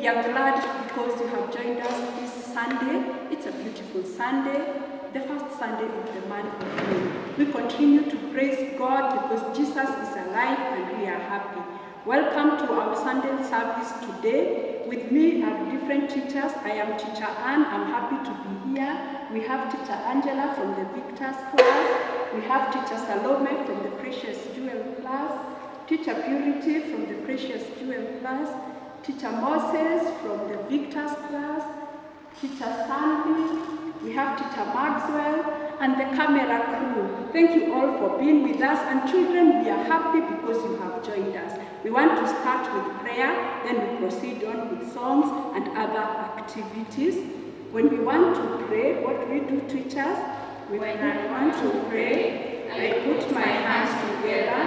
We are glad because you have joined us this Sunday. It's a beautiful Sunday, the first Sunday of the month of May. We continue to praise God because Jesus is alive and we are happy. Welcome to our Sunday service today. With me are different teachers. I am Teacher Anne. I'm happy to be here. We have Teacher Angela from the Victor's class. We have Teacher Salome from the Precious Jewel class. Teacher Purity from the Precious Jewel class. Teacher Moses from the Victor's class. Teacher Sandy. We have Teacher Maxwell and the camera crew. Thank you all for being with us. And children, we are happy because you have joined us. We want to start with prayer, then we proceed on with songs and other activities. When we want to pray, what we do, teachers? When I want to pray, I put my hands together,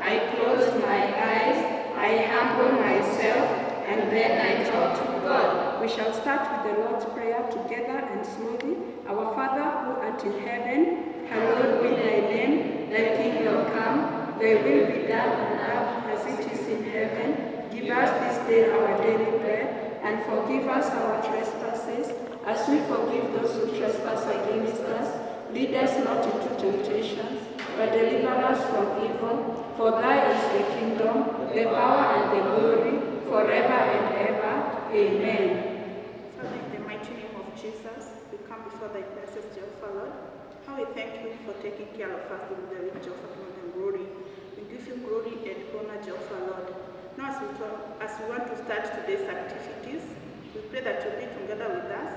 I close my eyes, I humble myself, and then I talk to God. We shall start with the Lord's Prayer together and slowly. Our Father who art in heaven, hallowed be thy name, thy kingdom come, thy will be done on earth as it is in heaven. Give us this day our daily bread, and forgive us our trespasses, as we forgive those who trespass against us. Lead us not into temptation, but deliver us from evil. For thine is the kingdom, the power, and the glory, forever and ever. Amen. Father, in the mighty name of Jesus, we come before thy presence, Jehovah Lord. How we thank you for taking care of us in the rich of honor and glory. We give you glory and honor, Jehovah Lord. Now as we want to start today's activities, we pray that you'll be together with us.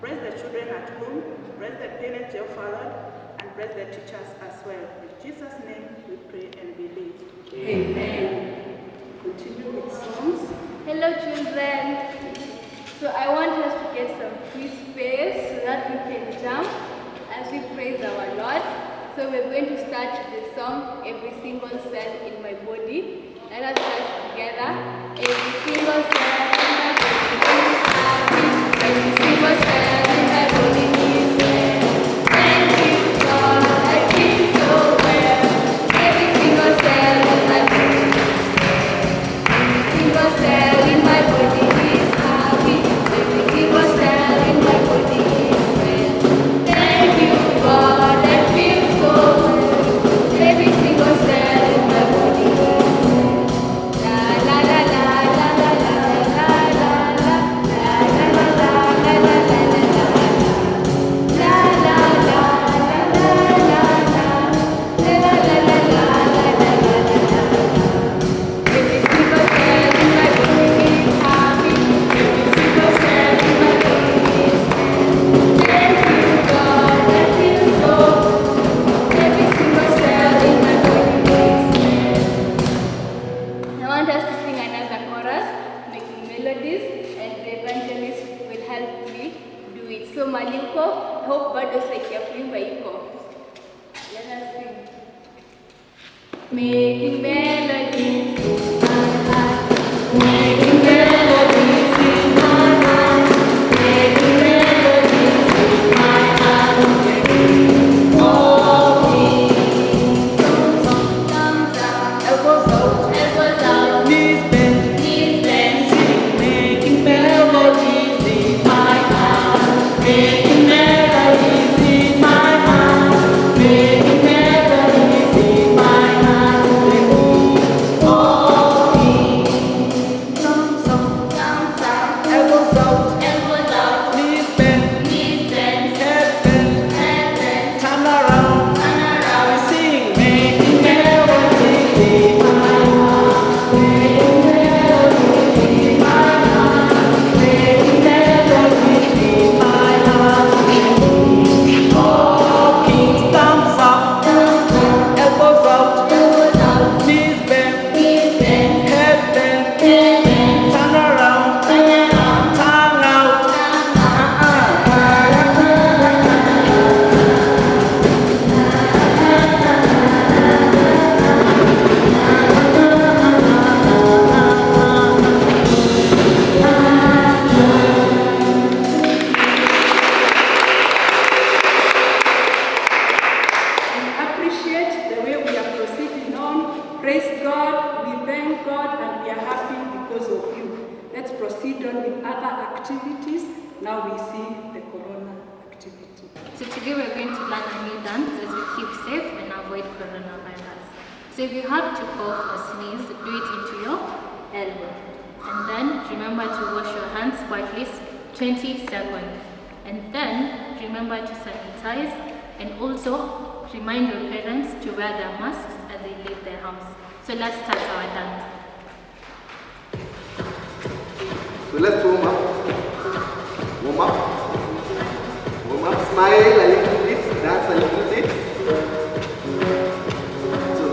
Bless the children at home, bless the parents, Jehovah Lord, and bless the teachers as well. In Jesus' name we pray and believe. Amen. Continue with songs. Hello children. So I want us to get some free space so that we can jump as we praise our Lord. So we're going to start the song, Every Single Cell in My Body. Let us start together. Every single cell in my body is happy. Every single cell in my body is well. Thank you, God, I feel so well. Every single cell in my body is well. Every single cell in my body is happy. Every single cell in my body is well. Thank you, God, I feel so well. Every single cell in my body is well. La la la la la la la la la la la la la la la la la. I want us to sing another chorus, making melodies, and the evangelist will help me do it. So Maliko, I hope bado saikia kuimba iko. Let us sing. Making melodies in my heart, making melodies in my heart, making melodies in my heart, all me. Thumbs up, elbows out, knees bent, Making melodies in my heart, making melodies in my heart, making melodies in my heart. today we're going to learn a new dance as we keep safe and avoid coronavirus. So if you have to cough or sneeze, do it into your elbow. And then remember to wash your hands for at least 20 seconds. And then remember to sanitize, and also remind your parents to wear their masks as they leave their house. So let's start our dance. So let's warm up. Warm up. Warm up. Smile a little bit. Dance a little bit. So,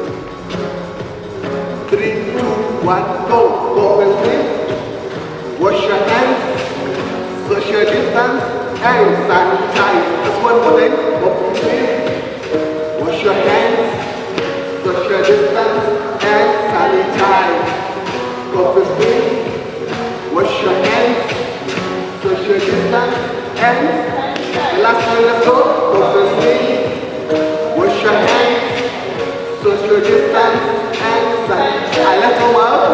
3, 2, 1, go. Go first. Wash your hands. Social distance. And sanitize. Just one more time. Go please. Wash your hands. Social distance. And sanitize. Go first, please. Wash your hands, social distance, and the last one, let's go. Go first, please. Wash your hands, social distance, and sanitize. Let's go out.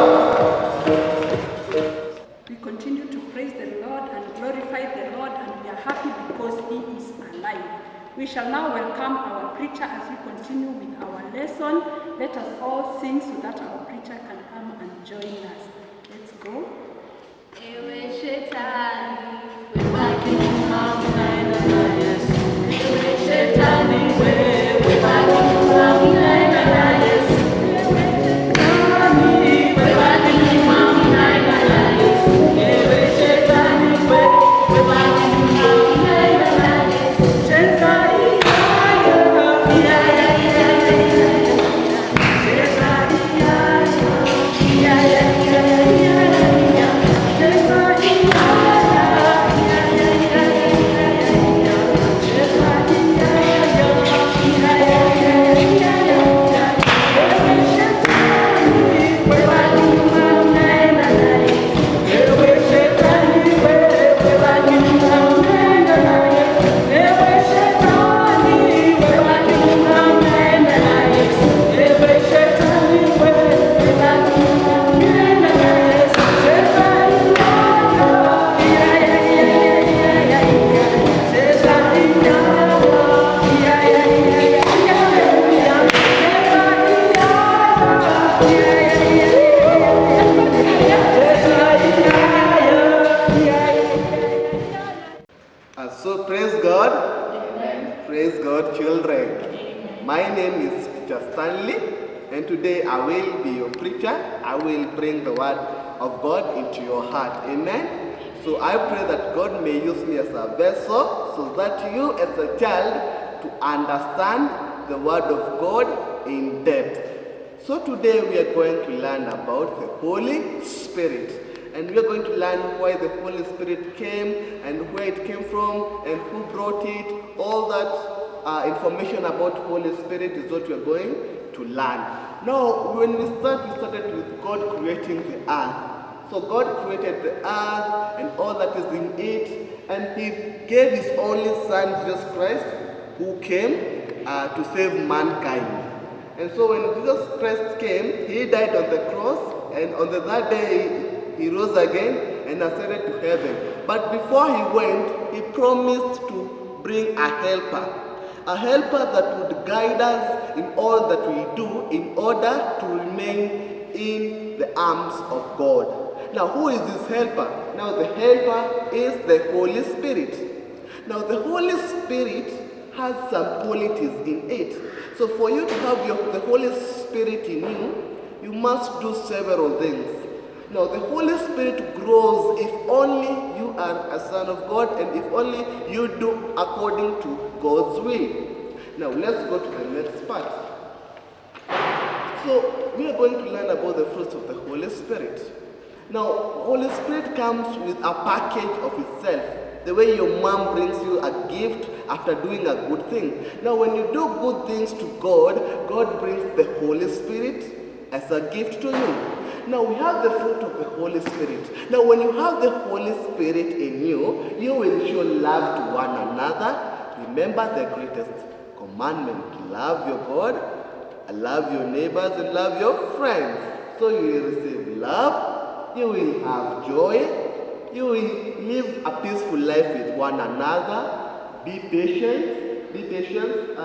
We continue to praise the Lord and glorify the Lord, and we are happy because He is alive. We shall now welcome our preacher as we continue with our lesson. Let us all sing so that our preacher can come and join us. Let's go. Ewe shetani, webaki nyuma unaenda na Yesu. Ewe shetani, webaki nyuma unaenda na Yesu. Ewe shetani, webaki nyuma unaenda na Yesu. Ewe shetani, webaki nyuma unaenda na Yesu. Cheza So praise God. Amen. Praise God, children. Amen. My name is Teacher Stanley, and today I will be your preacher. I will bring the word of God into your heart. Amen. So I pray that God may use me as a vessel so that you as a child to understand the word of God in depth. So today we are going to learn about the Holy Spirit. And we are going to learn why the Holy Spirit came and where it came from and who brought it. All that information about Holy Spirit is what we are going to learn. Now, when we started with God creating the earth. So God created the earth and all that is in it, and He gave His only Son, Jesus Christ, who came to save mankind. And so when Jesus Christ came, He died on the cross, and on the third day, He rose again and ascended to heaven. But before He went, He promised to bring a helper that would guide us in all that we do in order to remain in the arms of God. Now, who is this helper? Now, the helper is the Holy Spirit. Now, the Holy Spirit has some qualities in it. So for you to have the Holy Spirit in you, you must do several things. Now, the Holy Spirit grows if only you are a son of God and if only you do according to God's will. Now, let's go to the next part. So, we are going to learn about the fruits of the Holy Spirit. Now, Holy Spirit comes with a package of itself. The way your mom brings you a gift after doing a good thing. Now, when you do good things to God, God brings the Holy Spirit as a gift to you. Now we have the fruit of the Holy Spirit. Now when you have the Holy Spirit in you, you will show love to one another. Remember the greatest commandment: love your God, love your neighbors, and love your friends. So you will receive love, you will have joy, you will live a peaceful life with one another, be patient, be patient,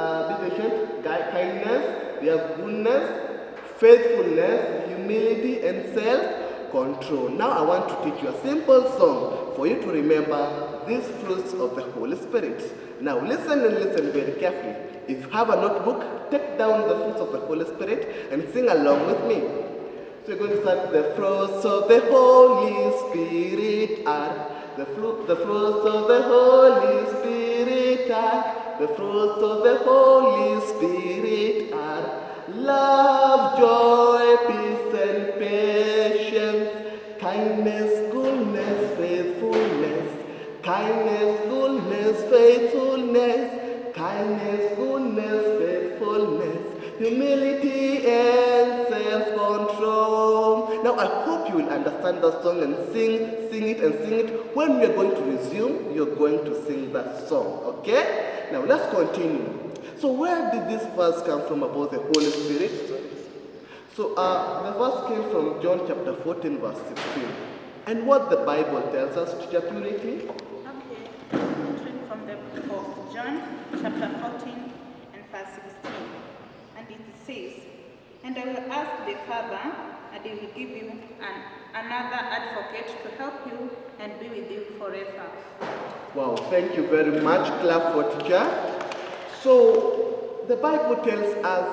kindness, we have goodness, faithfulness, humility, and self-control. Now I want to teach you a simple song for you to remember these fruits of the Holy Spirit. Now listen and listen very carefully. If you have a notebook, take down the fruits of the Holy Spirit and sing along with me. So we're going to start. The fruits of the Holy Spirit are, the fruits of the Holy Spirit are, the fruits of the Holy Spirit are love, joy, peace, and patience, kindness, goodness, faithfulness, kindness, goodness, faithfulness, kindness, goodness, faithfulness, humility, and self-control. Now I hope you will understand that song and sing it. When we are going to resume, you're going to sing that song, okay? Now let's continue. So where did this verse come from about the Holy Spirit? So the verse came from John chapter 14 verse 16. And what the Bible tells us, Teacher Purity? Okay, reading from the book of John, chapter 14 and verse 16. And it says, "And I will ask the Father, and he will give you another advocate to help you and be with you forever." Wow, thank you very much. Clap for teacher. So the Bible tells us,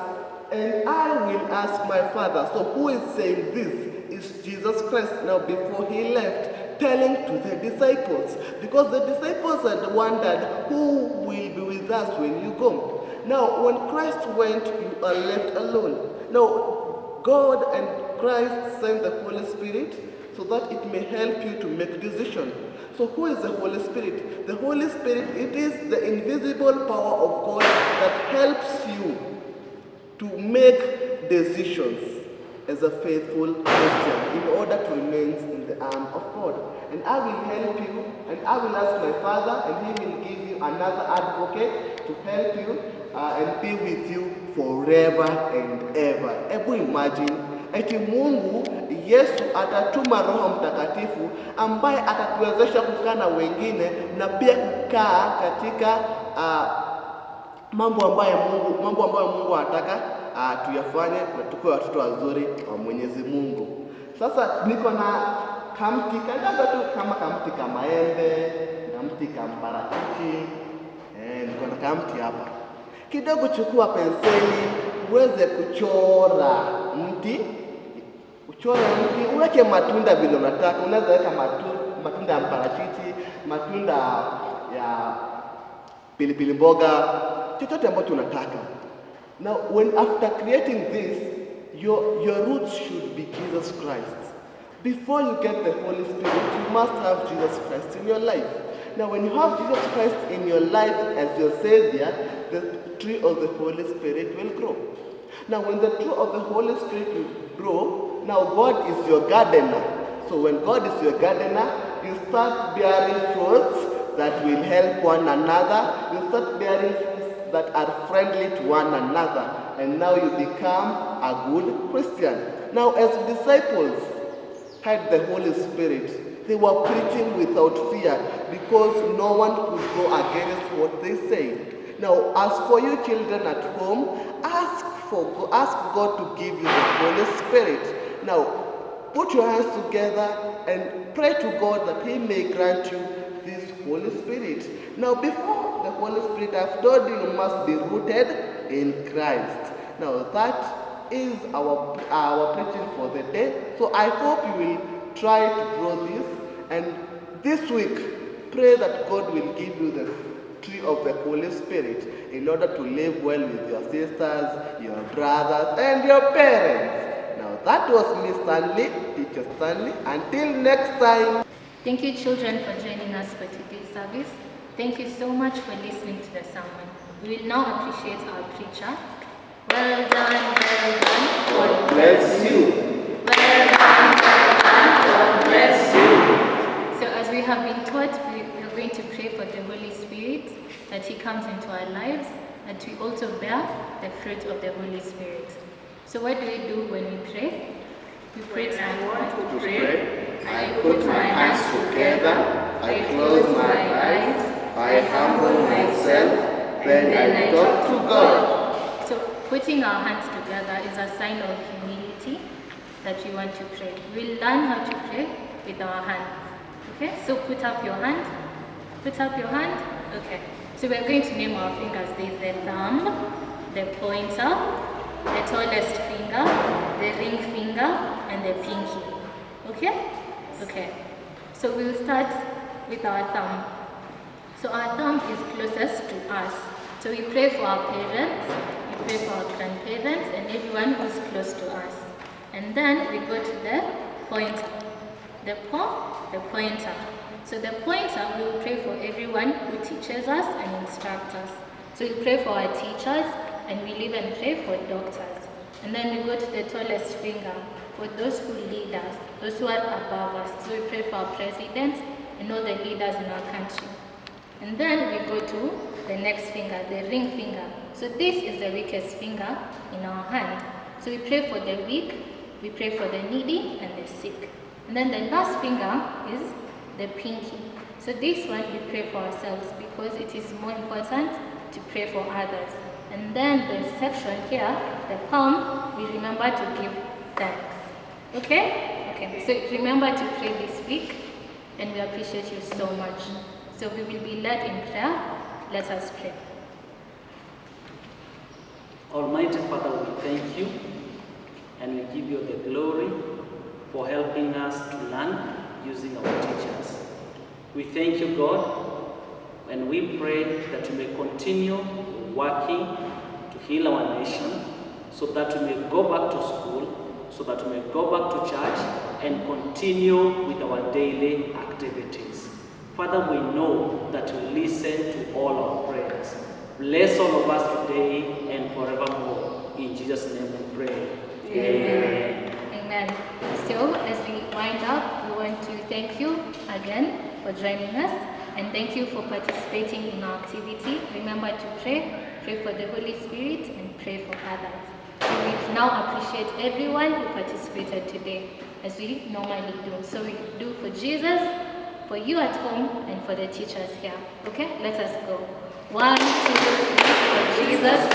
and I will ask my Father. So who is saying this? Is Jesus Christ. Now before he left, telling to the disciples, because the disciples had wondered, who will be with us when you go? Now when Christ went, you are left alone. Now God and Christ sent the Holy Spirit so that it may help you to make decisions. So who is the Holy Spirit? The Holy Spirit, it is the invisible power of God that helps you to make decisions as a faithful Christian in order to remain in the arm of God. And I will help you, and I will ask my Father, and he will give you another advocate to help you and be with you forever and ever. Ever imagine, eti Mungu Yesu atatuma Roho Mtakatifu ambaye atatuwezesha kukaa na wengine na pia kukaa katika mambo ambayo Mungu anataka tuyafanye na tukue watoto wazuri wa Mwenyezi Mungu. Sasa niko na kamti kadogo tu kama kamti ka maembe, kamti ka mparachichi. Niko na kamti hapa. Kidogo chukua penseli uweze kuchora mti. Uchore mti, uweke matunda vile unataka. Unaweza weka matunda ya mparachichi, matunda ya pilipili mboga, chochote ambacho unataka. Now, after creating this, your roots should be Jesus Christ. Before you get the Holy Spirit, you must have Jesus Christ in your life. Now, when you have Jesus Christ in your life as your Savior, the tree of the Holy Spirit will grow. Now, when the tree of the Holy Spirit will grow, now God is your gardener. So when God is your gardener, you start bearing fruits that will help one another. You start bearing fruits that are friendly to one another. And now you become a good Christian. Now, as disciples had the Holy Spirit, they were preaching without fear because no one could go against what they said. Now, as for you children at home, ask God to give you the Holy Spirit. Now, put your hands together and pray to God that He may grant you this Holy Spirit. Now, before the Holy Spirit, I've told you, you must be rooted in Christ. Now, that is our preaching for the day. So I hope you will try to draw this. And this week, pray that God will give you the tree of the Holy Spirit in order to live well with your sisters, your brothers, and your parents. Now, that was Miss Stanley, Teacher Stanley. Until next time. Thank you, children, for joining us for today's service. Thank you so much for listening to the sermon. We will now appreciate our preacher. Well done, well done. God bless you. Well done, God bless you. So as we have been taught, we are going to pray for the Holy Spirit, that He comes into our lives, and we also bear the fruit of the Holy Spirit. So what do we do when we pray? We pray When I want to Pray. I put my hands together, I close my eyes, I humble myself, then I talk to God. So putting our hands together is a sign of humility that we want to pray. We'll learn how to pray with our hands. Okay, so put up your hand. Put up your hand. Okay, so we're going to name our fingers. There's the thumb, the pointer, the tallest finger, the ring finger, and the pinky. Okay? Okay. So we'll start with our thumb. So our thumb is closest to us. So we pray for our parents, we pray for our grandparents, and everyone who's close to us. And then we go to the pointer. The pointer. So the pointer, we will pray for everyone who teaches us and instructs us. So we pray for our teachers, and we live and pray for doctors. And then we go to the tallest finger for those who lead us, those who are above us. So we pray for our president and all the leaders in our country. And then we go to the next finger, the ring finger. So this is the weakest finger in our hand. So we pray for the weak, we pray for the needy and the sick. And then the last finger is the pinky. So this one we pray for ourselves because it is more important to pray for others. And then the section here, the palm, we remember to give thanks. Okay? Okay. So remember to pray this week, and we appreciate you so much. So we will be led in prayer. Let us pray. Almighty Father, we thank you and we give you the glory for helping us to learn using our teachers. We thank you, God, and we pray that you may continue working to heal our nation so that we may go back to school, so that we may go back to church and continue with our daily activities. Father, we know that you listen to all our prayers. Bless all of us today and forevermore. In Jesus' name we pray. Amen. Amen. So, as we wind up, we want to thank you again for joining us, and thank you for participating in our activity. Remember to pray for the Holy Spirit, and pray for others. So we now appreciate everyone who participated today, as we normally do. So we do for Jesus, for you at home, and for the teachers here. Okay, let us go. 1, 2, 3, for Jesus.